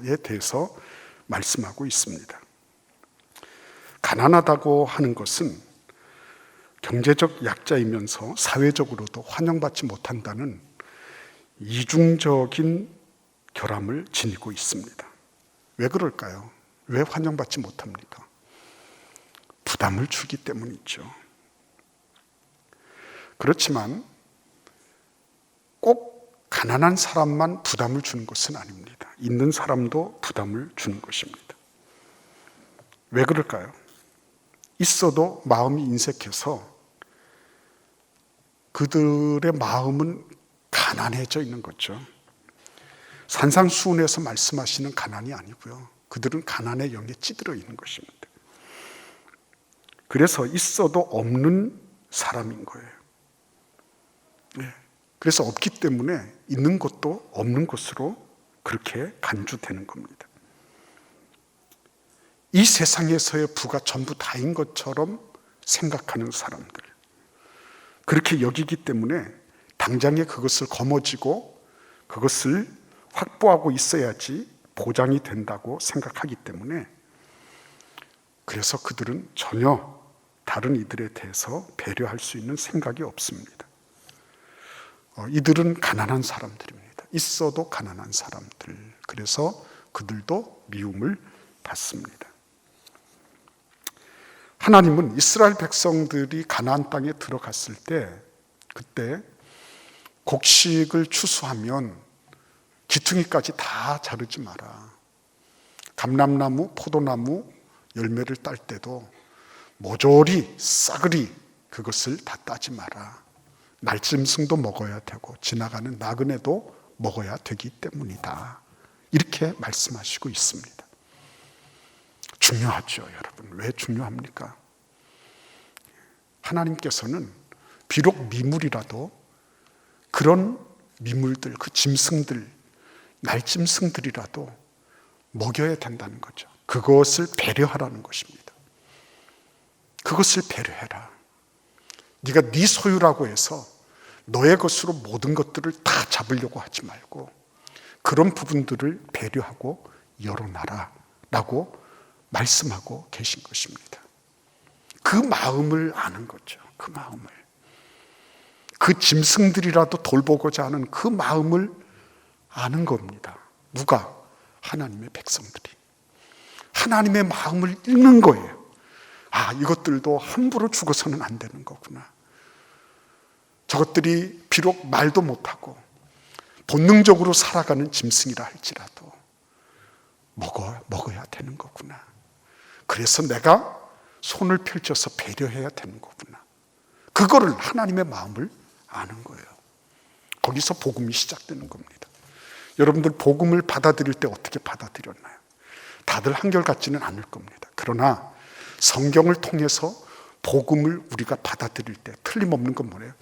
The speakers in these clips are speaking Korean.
에 대해서 말씀하고 있습니다. 가난하다고 하는 것은 경제적 약자이면서 사회적으로도 환영받지 못한다는 이중적인 결함을 지니고 있습니다. 왜 그럴까요? 왜 환영받지 못합니까? 부담을 주기 때문이죠. 그렇지만 꼭 가난한 사람만 부담을 주는 것은 아닙니다. 있는 사람도 부담을 주는 것입니다. 왜 그럴까요? 있어도 마음이 인색해서 그들의 마음은 가난해져 있는 거죠. 산상수훈에서 말씀하시는 가난이 아니고요. 그들은 가난의 영에 찌들어 있는 것입니다. 그래서 있어도 없는 사람인 거예요. 그래서 없기 때문에 있는 것도 없는 것으로 그렇게 간주되는 겁니다. 이 세상에서의 부가 전부 다인 것처럼 생각하는 사람들, 그렇게 여기기 때문에 당장에 그것을 거머쥐고 그것을 확보하고 있어야지 보장이 된다고 생각하기 때문에, 그래서 그들은 전혀 다른 이들에 대해서 배려할 수 있는 생각이 없습니다. 이들은 가난한 사람들입니다. 있어도 가난한 사람들. 그래서 그들도 미움을 받습니다. 하나님은 이스라엘 백성들이 가나안 땅에 들어갔을 때, 그때 곡식을 추수하면 기퉁이까지 다 자르지 마라. 감람나무, 포도나무 열매를 딸 때도 모조리 싸그리 그것을 다 따지 마라. 날짐승도 먹어야 되고 지나가는 나그네도 먹어야 되기 때문이다. 이렇게 말씀하시고 있습니다. 중요하죠, 여러분. 왜 중요합니까? 하나님께서는 비록 미물이라도 그런 미물들, 그 짐승들, 날짐승들이라도 먹여야 된다는 거죠. 그것을 배려하라는 것입니다. 그것을 배려해라. 네가 네 소유라고 해서 너의 것으로 모든 것들을 다 잡으려고 하지 말고 그런 부분들을 배려하고 열어놔라 라고 말씀하고 계신 것입니다. 그 마음을 아는 거죠. 그 마음을. 그 짐승들이라도 돌보고자 하는 그 마음을 아는 겁니다. 누가? 하나님의 백성들이. 하나님의 마음을 읽는 거예요. 아, 이것들도 함부로 죽어서는 안 되는 거구나. 저것들이 비록 말도 못하고 본능적으로 살아가는 짐승이라 할지라도 먹어야 되는 거구나. 그래서 내가 손을 펼쳐서 배려해야 되는 거구나. 그거를 하나님의 마음을 아는 거예요. 거기서 복음이 시작되는 겁니다. 여러분들 복음을 받아들일 때 어떻게 받아들였나요? 다들 한결같지는 않을 겁니다. 그러나 성경을 통해서 복음을 우리가 받아들일 때 틀림없는 건 뭐예요?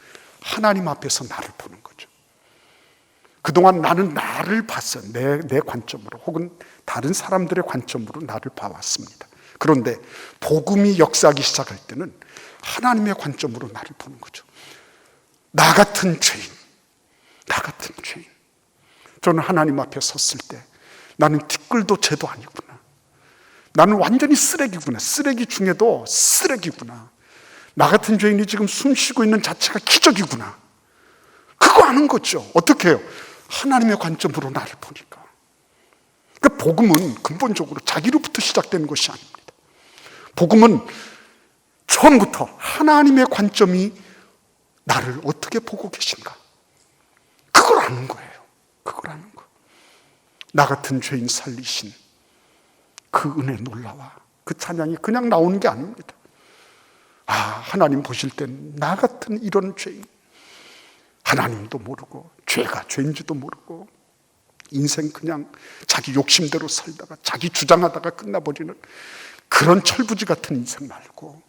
하나님 앞에서 나를 보는 거죠. 그동안 나는 나를 봤어요. 내 관점으로, 혹은 다른 사람들의 관점으로 나를 봐왔습니다. 그런데 복음이 역사하기 시작할 때는 하나님의 관점으로 나를 보는 거죠. 나 같은 죄인. 저는 하나님 앞에 섰을 때 나는 티끌도 죄도 아니구나. 나는 완전히 쓰레기구나. 쓰레기 중에도 쓰레기구나. 나 같은 죄인이 지금 숨 쉬고 있는 자체가 기적이구나. 그거 아는 거죠. 어떻게 해요? 하나님의 관점으로 나를 보니까. 그러니까 복음은 근본적으로 자기로부터 시작되는 것이 아닙니다. 복음은 처음부터 하나님의 관점이 나를 어떻게 보고 계신가. 그걸 아는 거예요. 그걸 아는 거. 나 같은 죄인 살리신 그 은혜 놀라와. 그 찬양이 그냥 나오는 게 아닙니다. 아, 하나님 보실 땐 나 같은 이런 죄인, 하나님도 모르고 죄가 죄인지도 모르고 인생 그냥 자기 욕심대로 살다가 자기 주장하다가 끝나버리는 그런 철부지 같은 인생 말고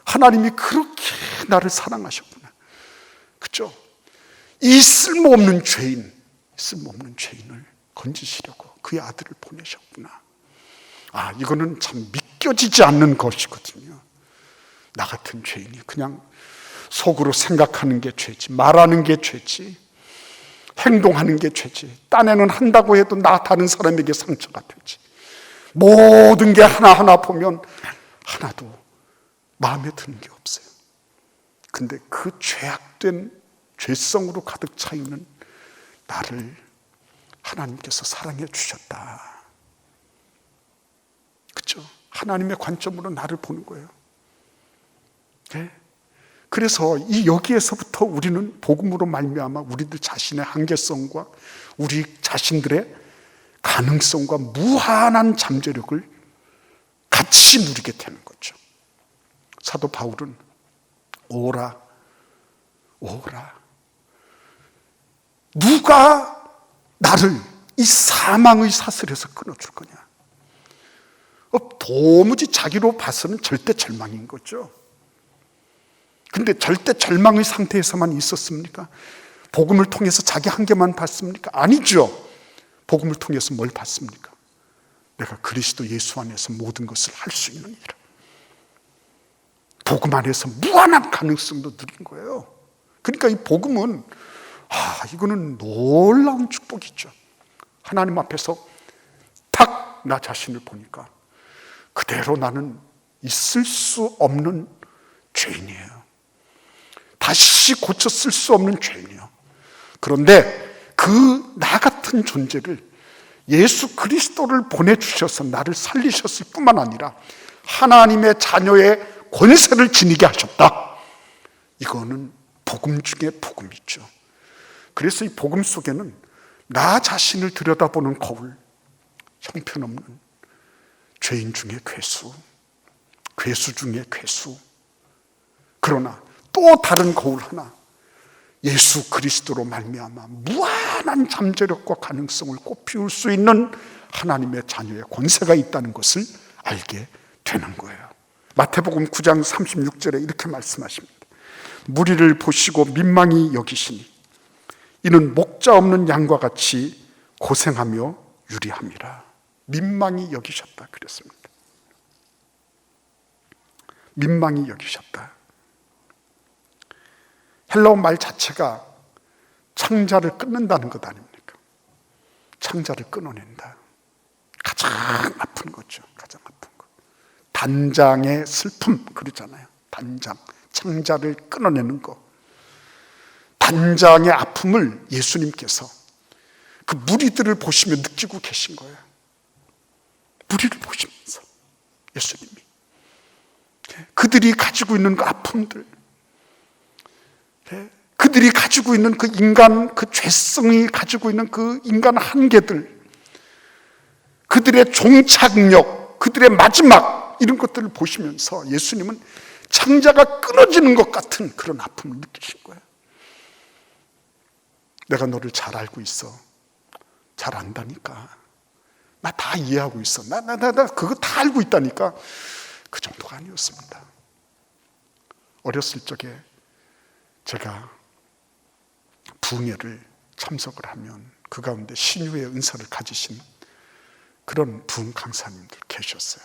하나님이 그렇게 나를 사랑하셨구나. 그죠? 이 쓸모없는 죄인을 건지시려고 그의 아들을 보내셨구나. 아, 이거는 참 믿겨지지 않는 것이거든요. 나 같은 죄인이 그냥 속으로 생각하는 게 죄지, 말하는 게 죄지, 행동하는 게 죄지. 딴에는 한다고 해도 나 다른 사람에게 상처가 되지. 모든 게 하나하나 보면 하나도 마음에 드는 게 없어요. 근데 그 죄악된 죄성으로 가득 차 있는 나를 하나님께서 사랑해 주셨다. 그렇죠? 하나님의 관점으로 나를 보는 거예요. 네? 그래서 이 여기에서부터 우리는 복음으로 말미암아 우리들 자신의 한계성과 우리 자신들의 가능성과 무한한 잠재력을 같이 누리게 되는 거죠. 사도 바울은 오라, 오라. 누가 나를 이 사망의 사슬에서 끊어줄 거냐? 도무지 자기로 봐서는 절대 절망인 거죠. 근데 절대 절망의 상태에서만 있었습니까? 복음을 통해서 자기 한계만 봤습니까? 아니죠. 복음을 통해서 뭘 봤습니까? 내가 그리스도 예수 안에서 모든 것을 할 수 있는 일. 복음 안에서 무한한 가능성도 누린 거예요. 그러니까 이 복음은 이거는 놀라운 축복이죠. 하나님 앞에서 딱 나 자신을 보니까 그대로 나는 있을 수 없는 죄인이에요. 다시 고쳐 쓸 수 없는 죄인이에요. 그런데 그 나 같은 존재를 예수 그리스도를 보내주셔서 나를 살리셨을 뿐만 아니라 하나님의 자녀의 권세를 지니게 하셨다. 이거는 복음 중에 복음이죠. 그래서 이 복음 속에는 나 자신을 들여다보는 거울, 형편없는 죄인 중에 괴수, 괴수 중에 괴수. 그러나 또 다른 거울 하나, 예수 그리스도로 말미암아 무한한 잠재력과 가능성을 꽃피울 수 있는 하나님의 자녀의 권세가 있다는 것을 알게 되는 거예요. 마태복음 9장 36절에 이렇게 말씀하십니다. 무리를 보시고 민망히 여기시니 이는 목자 없는 양과 같이 고생하며 유리함이라. 민망히 여기셨다 그랬습니다. 민망히 여기셨다. 헬라어 말 자체가 창자를 끊는다는 것 아닙니까? 창자를 끊어낸다. 가장 아픈 거죠. 가장 아픈 것. 단장의 슬픔 그러잖아요. 단장, 창자를 끊어내는 거. 단장의 아픔을 예수님께서 그 무리들을 보시며 느끼고 계신 거예요. 무리를 보시면서 예수님이 그들이 가지고 있는 그 아픔들, 그들이 가지고 있는 그 인간, 그 죄성이 가지고 있는 그 인간 한계들, 그들의 종착역, 그들의 마지막, 이런 것들을 보시면서 예수님은 창자가 끊어지는 것 같은 그런 아픔을 느끼신 거예요. 내가 너를 잘 알고 있어. 잘 안다니까. 나 다 이해하고 있어. 나 그거 다 알고 있다니까. 그 정도가 아니었습니다. 어렸을 적에 제가 부흥회를 참석을 하면 그 가운데 신유의 은사를 가지신 그런 부흥 강사님들 계셨어요.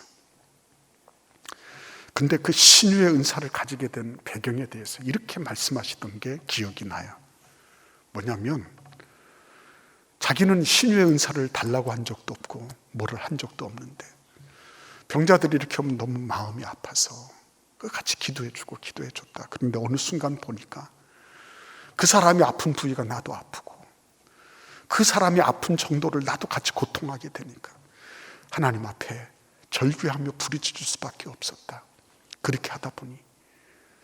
근데 그 신유의 은사를 가지게 된 배경에 대해서 이렇게 말씀하시던 게 기억이 나요. 뭐냐면 자기는 신유의 은사를 달라고 한 적도 없고 뭐를 한 적도 없는데 병자들이 이렇게 오면 너무 마음이 아파서 같이 기도해주고 기도해줬다. 그런데 어느 순간 보니까 그 사람이 아픈 부위가 나도 아프고 그 사람이 아픈 정도를 나도 같이 고통하게 되니까 하나님 앞에 절규하며 부르짖을 수밖에 없었다. 그렇게 하다 보니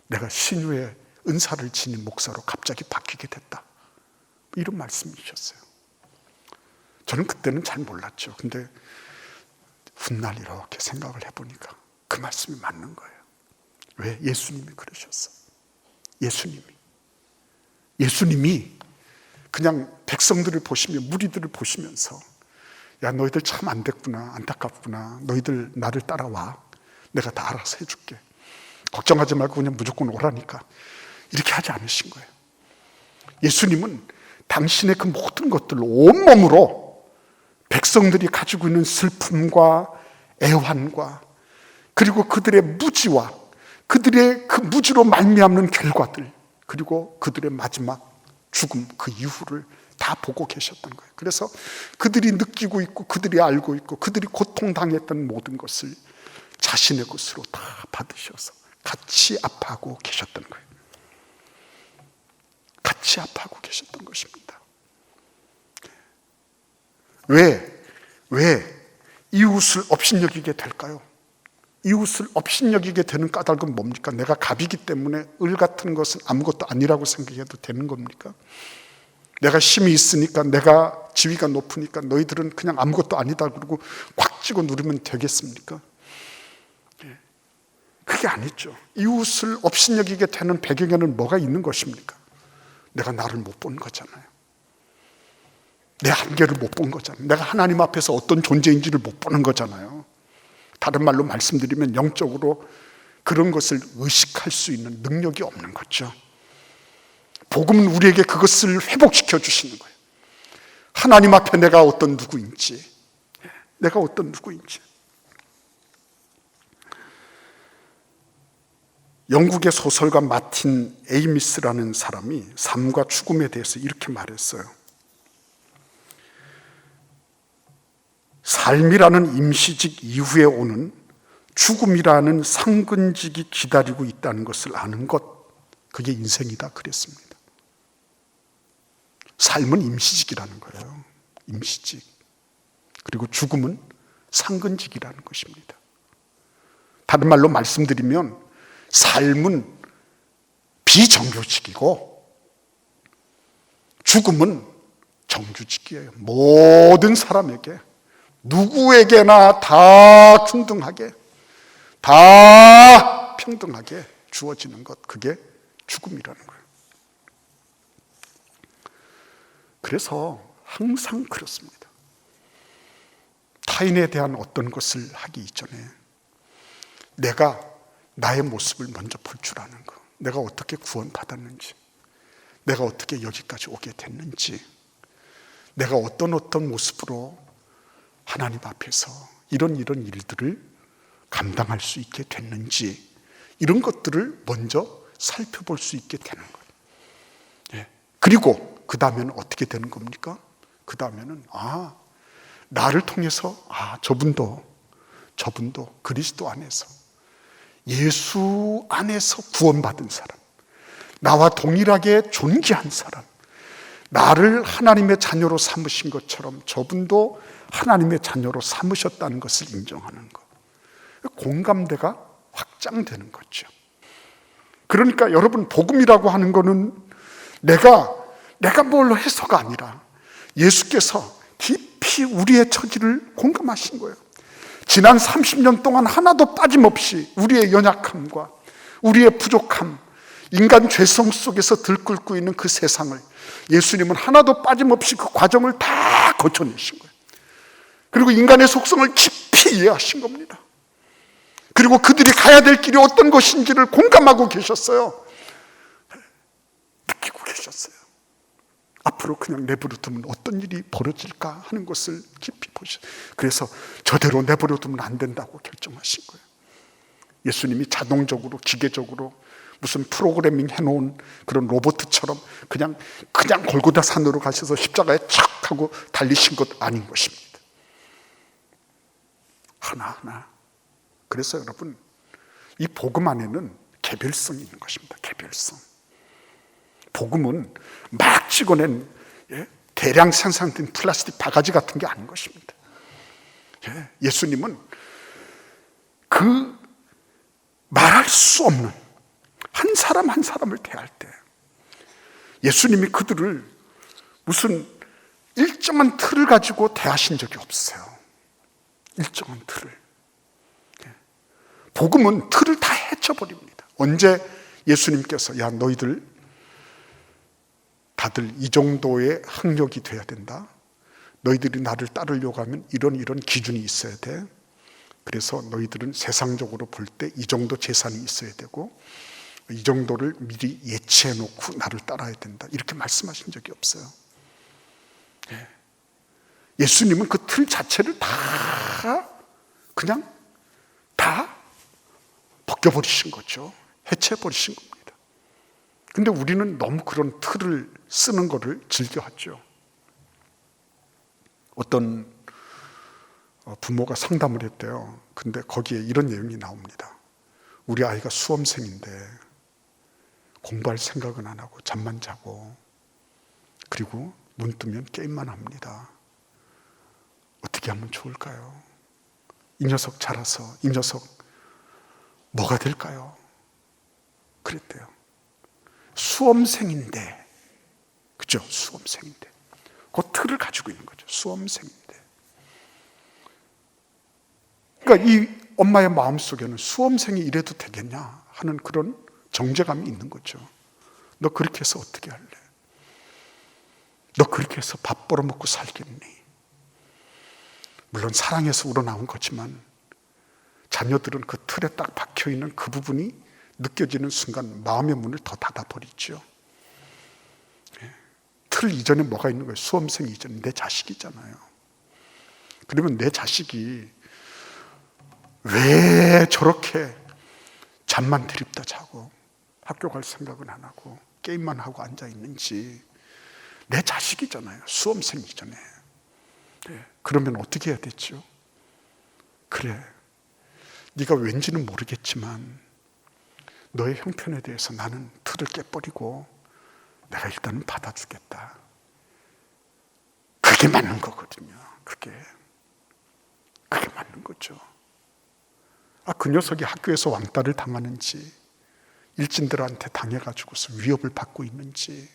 내가 신유의 은사를 지닌 목사로 갑자기 바뀌게 됐다. 이런 말씀이셨어요. 저는 그때는 잘 몰랐죠. 근데 훗날 이렇게 생각을 해보니까 그 말씀이 맞는 거예요. 왜? 예수님이 그러셨어. 예수님이 그냥 백성들을 보시며 무리들을 보시면서 야, 너희들 참 안 됐구나, 안타깝구나, 너희들 나를 따라와, 내가 다 알아서 해줄게, 걱정하지 말고 그냥 무조건 오라니까, 이렇게 하지 않으신 거예요. 예수님은 당신의 그 모든 것들을 온몸으로 백성들이 가지고 있는 슬픔과 애환과 그리고 그들의 무지와 그들의 그 무지로 말미암는 결과들, 그리고 그들의 마지막 죽음, 그 이후를 다 다 보고 계셨던 거예요. 그래서 그들이 느끼고 있고 그들이 알고 있고 그들이 고통당했던 모든 것을 자신의 것으로 다 받으셔서 같이 아파하고 계셨던 거예요. 같이 아파하고 계셨던 것입니다. 왜 이웃을 업신여기게 될까요? 이웃을 업신여기게 되는 까닭은 뭡니까? 내가 갑이기 때문에 을 같은 것은 아무것도 아니라고 생각해도 되는 겁니까? 내가 힘이 있으니까, 내가 지위가 높으니까 너희들은 그냥 아무것도 아니다 그러고 꽉 쥐고 누르면 되겠습니까? 그게 아니죠. 이웃을 업신여기게 되는 배경에는 뭐가 있는 것입니까? 내가 나를 못 본 거잖아요. 내 한계를 못 본 거잖아요. 내가 하나님 앞에서 어떤 존재인지를 못 보는 거잖아요. 다른 말로 말씀드리면 영적으로 그런 것을 의식할 수 있는 능력이 없는 거죠. 복음은 우리에게 그것을 회복시켜 주시는 거예요. 하나님 앞에 내가 어떤 누구인지, 영국의 소설가 마틴 에이미스라는 사람이 삶과 죽음에 대해서 이렇게 말했어요. 삶이라는 임시직 이후에 오는 죽음이라는 상근직이 기다리고 있다는 것을 아는 것, 그게 인생이다 그랬습니다. 삶은 임시직이라는 거예요. 임시직. 그리고 죽음은 상근직이라는 것입니다. 다른 말로 말씀드리면 삶은 비정규직이고 죽음은 정규직이에요. 모든 사람에게, 누구에게나 다 균등하게, 다 평등하게 주어지는 것, 그게 죽음이라는 거예요. 그래서 항상 그렇습니다. 타인에 대한 어떤 것을 하기 이전에 내가 나의 모습을 먼저 볼 줄 아는 거, 내가 어떻게 구원받았는지, 내가 어떻게 여기까지 오게 됐는지, 내가 어떤 모습으로 하나님 앞에서 이런 일들을 감당할 수 있게 됐는지, 이런 것들을 먼저 살펴볼 수 있게 되는 거예요. 그리고 그 다음에는 어떻게 되는 겁니까? 그 다음에는 나를 통해서 저분도 그리스도 안에서, 예수 안에서 구원받은 사람, 나와 동일하게 존귀한 사람, 나를 하나님의 자녀로 삼으신 것처럼 저분도 하나님의 자녀로 삼으셨다는 것을 인정하는 것, 공감대가 확장되는 거죠. 그러니까 여러분, 복음이라고 하는 거는 내가 뭘로 해서가 아니라 예수께서 깊이 우리의 처지를 공감하신 거예요. 지난 30년 동안 하나도 빠짐없이 우리의 연약함과 우리의 부족함, 인간 죄성 속에서 들끓고 있는 그 세상을 예수님은 하나도 빠짐없이 그 과정을 다 거쳐내신 거예요. 그리고 인간의 속성을 깊이 이해하신 겁니다. 그리고 그들이 가야 될 길이 어떤 것인지를 공감하고 계셨어요. 느끼고 계셨어요. 앞으로 그냥 내버려 두면 어떤 일이 벌어질까 하는 것을 깊이 보셨어요. 그래서 저대로 내버려 두면 안 된다고 결정하신 거예요. 예수님이 자동적으로, 기계적으로 무슨 프로그래밍 해놓은 그런 로봇처럼 그냥 골고다 산으로 가셔서 십자가에 착 하고 달리신 것 아닌 것입니다. 하나하나. 그래서 여러분, 이 복음 안에는 개별성이 있는 것입니다. 개별성. 복음은 막 찍어낸 대량 생산된 플라스틱 바가지 같은 게 아닌 것입니다. 예수님은 그 말할 수 없는 한 사람 한 사람을 대할 때 예수님이 그들을 무슨 일정한 틀을 가지고 대하신 적이 없어요. 일정한 틀을. 복음은 틀을 다 헤쳐버립니다. 언제 예수님께서 너희들 다들 이 정도의 학력이 돼야 된다. 너희들이 나를 따르려고 하면 이런 기준이 있어야 돼. 그래서 너희들은 세상적으로 볼 때 이 정도 재산이 있어야 되고 이 정도를 미리 예치해 놓고 나를 따라야 된다. 이렇게 말씀하신 적이 없어요. 예수님은 그 틀 자체를 그냥 다 벗겨버리신 거죠. 해체해버리신 겁니다. 근데 우리는 너무 그런 틀을 쓰는 거를 즐겨하죠. 어떤 부모가 상담을 했대요. 근데 거기에 이런 내용이 나옵니다. 우리 아이가 수험생인데 공부할 생각은 안 하고 잠만 자고 그리고 눈 뜨면 게임만 합니다. 어떻게 하면 좋을까요? 이 녀석 자라서 이 녀석 뭐가 될까요? 그랬대요. 수험생인데, 그죠? 수험생인데 그 틀을 가지고 있는 거죠. 수험생인데. 그러니까 이 엄마의 마음속에는 수험생이 이래도 되겠냐 하는 그런 정죄감이 있는 거죠. 너 그렇게 해서 어떻게 할래? 너 그렇게 해서 밥 벌어먹고 살겠니? 물론 사랑해서 우러나온 거지만 자녀들은 그 틀에 딱 박혀있는 그 부분이 느껴지는 순간 마음의 문을 더 닫아버리죠. 틀 이전에 뭐가 있는 거예요? 수험생 이전에 내 자식이잖아요. 그러면 내 자식이 왜 저렇게 잠만 드립다 자고 학교 갈 생각은 안 하고 게임만 하고 앉아 있는지 내 자식이잖아요. 수험생 이전에. 그러면 어떻게 해야 되죠? 그래, 네가 왠지는 모르겠지만 너의 형편에 대해서 나는 틀을 깨버리고 내가 일단은 받아주겠다. 그게 맞는 거거든요. 그게 맞는 거죠. 그 녀석이 학교에서 왕따를 당하는지 일진들한테 당해가지고서 위협을 받고 있는지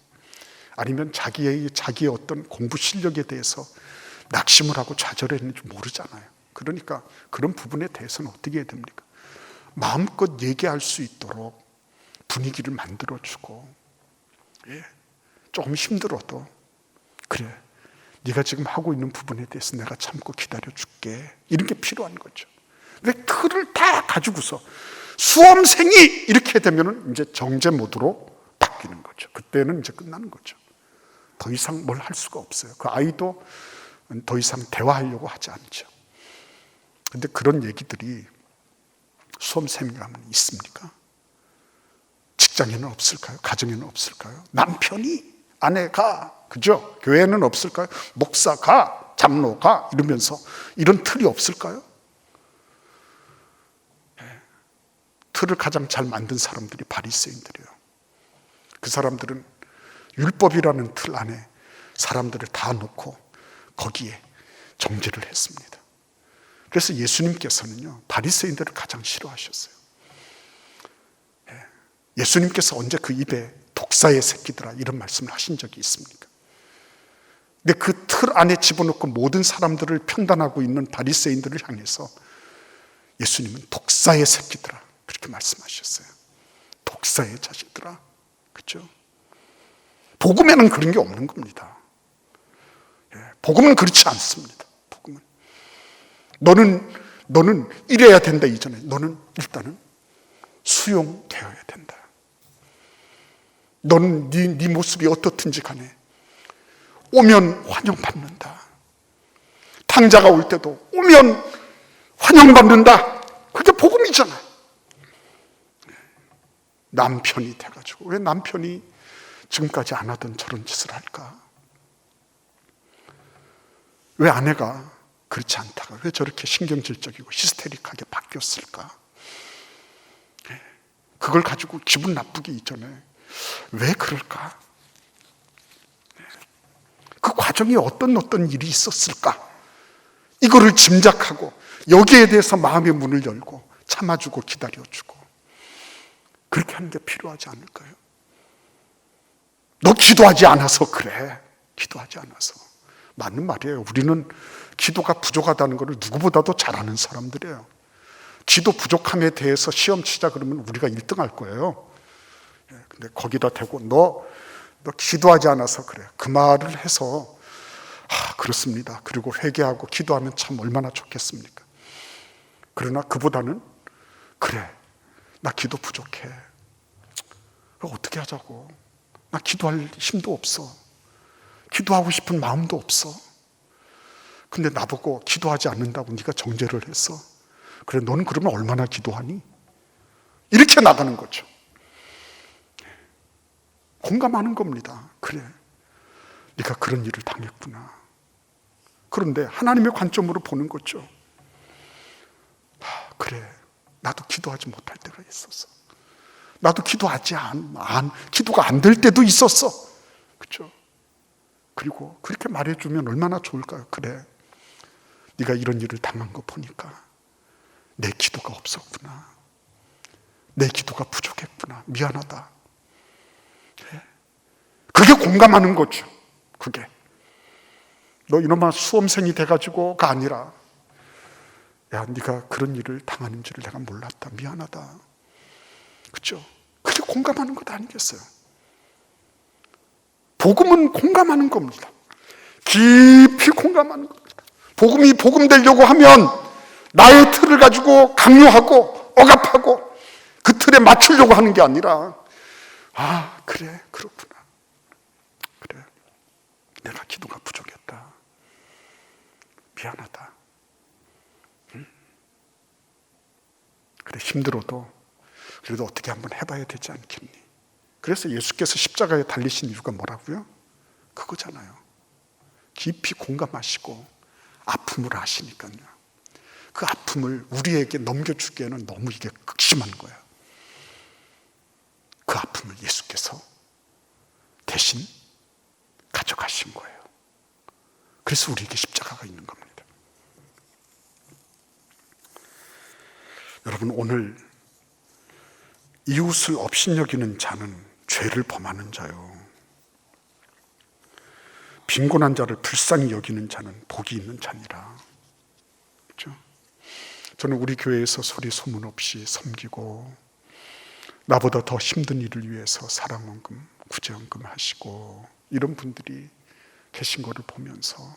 아니면 자기의 어떤 공부 실력에 대해서 낙심을 하고 좌절했는지 모르잖아요. 그러니까 그런 부분에 대해서는 어떻게 해야 됩니까? 마음껏 얘기할 수 있도록 분위기를 만들어주고, 조금 힘들어도 그래, 네가 지금 하고 있는 부분에 대해서 내가 참고 기다려줄게, 이런 게 필요한 거죠. 근데 틀을 다 가지고서 수험생이 이렇게 되면 이제 정제 모드로 바뀌는 거죠. 그때는 이제 끝나는 거죠. 더 이상 뭘 할 수가 없어요. 그 아이도 더 이상 대화하려고 하지 않죠. 근데 그런 얘기들이 수험생이라면 있습니까? 직장에는 없을까요? 가정에는 없을까요? 남편이, 아내가, 그죠? 교회는 없을까요? 목사가, 장로가 이러면서 이런 틀이 없을까요? 틀을 가장 잘 만든 사람들이 바리새인들이에요. 그 사람들은 율법이라는 틀 안에 사람들을 다 놓고 거기에 정죄를 했습니다. 그래서 예수님께서는요, 바리새인들을 가장 싫어하셨어요. 예수님께서 언제 그 입에 독사의 새끼들아 이런 말씀을 하신 적이 있습니까? 근데 그 틀 안에 집어넣고 모든 사람들을 편단하고 있는 바리새인들을 향해서 예수님은 독사의 새끼들아 그렇게 말씀하셨어요. 독사의 자식들아. 그렇죠? 복음에는 그런 게 없는 겁니다. 복음은 그렇지 않습니다. 복음은 너는 이래야 된다 이전에 너는 일단은 수용되어야 된다. 너는 네 모습이 어떻든지 간에 오면 환영받는다. 탕자가 올 때도 오면 환영받는다. 그게 복음이잖아요. 남편이 돼가지고 왜 남편이 지금까지 안 하던 저런 짓을 할까? 왜 아내가 그렇지 않다가 왜 저렇게 신경질적이고 히스테릭하게 바뀌었을까? 그걸 가지고 기분 나쁘기 이전에 왜 그럴까? 그 과정에 어떤 일이 있었을까? 이거를 짐작하고 여기에 대해서 마음의 문을 열고 참아주고 기다려주고 그렇게 하는 게 필요하지 않을까요? 너 기도하지 않아서 그래. 기도하지 않아서. 맞는 말이에요. 우리는 기도가 부족하다는 것을 누구보다도 잘 아는 사람들이에요. 기도 부족함에 대해서 시험 치자 그러면 우리가 1등 할 거예요. 근데 거기다 대고 너 기도하지 않아서 그래. 그 말을 해서 그렇습니다. 그리고 회개하고 기도하면 참 얼마나 좋겠습니까? 그러나 그보다는 그래. 나 기도 부족해. 어떻게 하자고. 나 기도할 힘도 없어. 기도하고 싶은 마음도 없어. 근데 나보고 기도하지 않는다고 네가 정죄를 했어. 그래, 너는 그러면 얼마나 기도하니? 이렇게 나가는 거죠. 공감하는 겁니다. 그래, 네가 그런 일을 당했구나. 그런데 하나님의 관점으로 보는 거죠. 그래, 나도 기도하지 못할 때가 있었어. 나도 기도가 안 될 때도 있었어. 그렇죠? 그리고 그렇게 말해주면 얼마나 좋을까요? 그래, 네가 이런 일을 당한 거 보니까 내 기도가 없었구나. 내 기도가 부족했구나. 미안하다. 그게 공감하는 거죠. 그게 너 이놈아 수험생이 돼가지고가 아니라, 야, 네가 그런 일을 당하는 줄을 내가 몰랐다. 미안하다. 그렇죠? 그게 공감하는 것 아니겠어요? 복음은 공감하는 겁니다. 깊이 공감하는 겁니다. 복음이 복음 되려고 하면 나의 틀을 가지고 강요하고 억압하고 그 틀에 맞추려고 하는 게 아니라, 아, 그래, 그렇구나. 그래, 내가 기도가 부족했다. 미안하다. 응? 그래, 힘들어도 그래도 어떻게 한번 해봐야 되지 않겠니? 그래서 예수께서 십자가에 달리신 이유가 뭐라고요? 그거잖아요. 깊이 공감하시고 아픔을 아시니까요. 그 아픔을 우리에게 넘겨주기에는 너무 이게 극심한 거예요. 그 아픔을 예수께서 대신 가져가신 거예요. 그래서 우리에게 십자가가 있는 겁니다. 여러분, 오늘 이웃을 업신여기는 자는 죄를 범하는 자요, 빈곤한 자를 불쌍히 여기는 자는 복이 있는 자니라. 그렇죠? 저는 우리 교회에서 소리 소문 없이 섬기고, 나보다 더 힘든 일을 위해서 사랑원금, 구제원금 하시고 이런 분들이 계신 것을 보면서,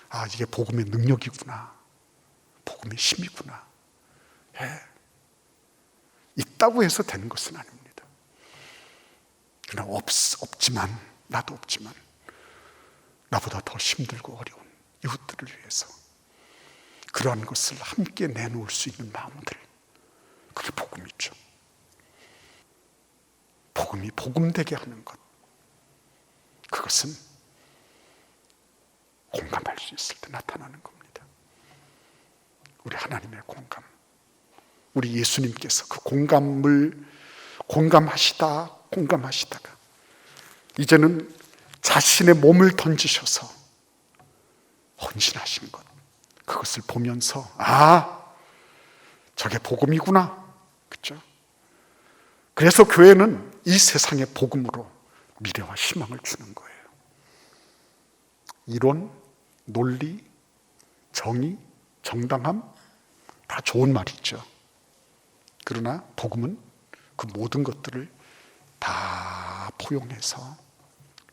아, 이게 복음의 능력이구나, 복음의 힘이구나. 있다고 해서 되는 것은 아닙니다. 그러나 없지만, 나도 없지만 나보다 더 힘들고 어려운 이웃들을 위해서 그러한 것을 함께 내놓을 수 있는 마음들, 그게 복음이죠. 복음이 복음되게 하는 것, 그것은 공감할 수 있을 때 나타나는 겁니다. 우리 하나님의 공감, 우리 예수님께서 그 공감을 공감하시다가 이제는 자신의 몸을 던지셔서 헌신하신 것, 그것을 보면서, 아, 저게 복음이구나. 그렇죠? 그래서 교회는 이 세상의 복음으로 미래와 희망을 주는 거예요. 이론, 논리, 정의, 정당함 다 좋은 말이죠. 그러나 복음은 그 모든 것들을 다 포용해서,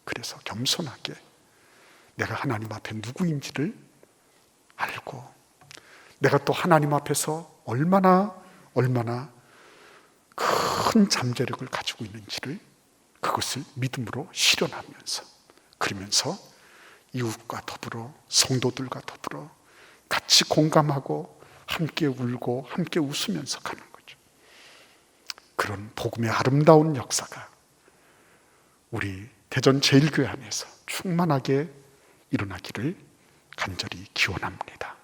그래서 겸손하게 내가 하나님 앞에 누구인지를 알고, 내가 또 하나님 앞에서 얼마나 큰 잠재력을 가지고 있는지를, 그것을 믿음으로 실현하면서, 그러면서 이웃과 더불어, 성도들과 더불어 같이 공감하고 함께 울고 함께 웃으면서 가는 거죠. 그런 복음의 아름다운 역사가 우리 대전 제1교회 안에서 충만하게 일어나기를 간절히 기원합니다.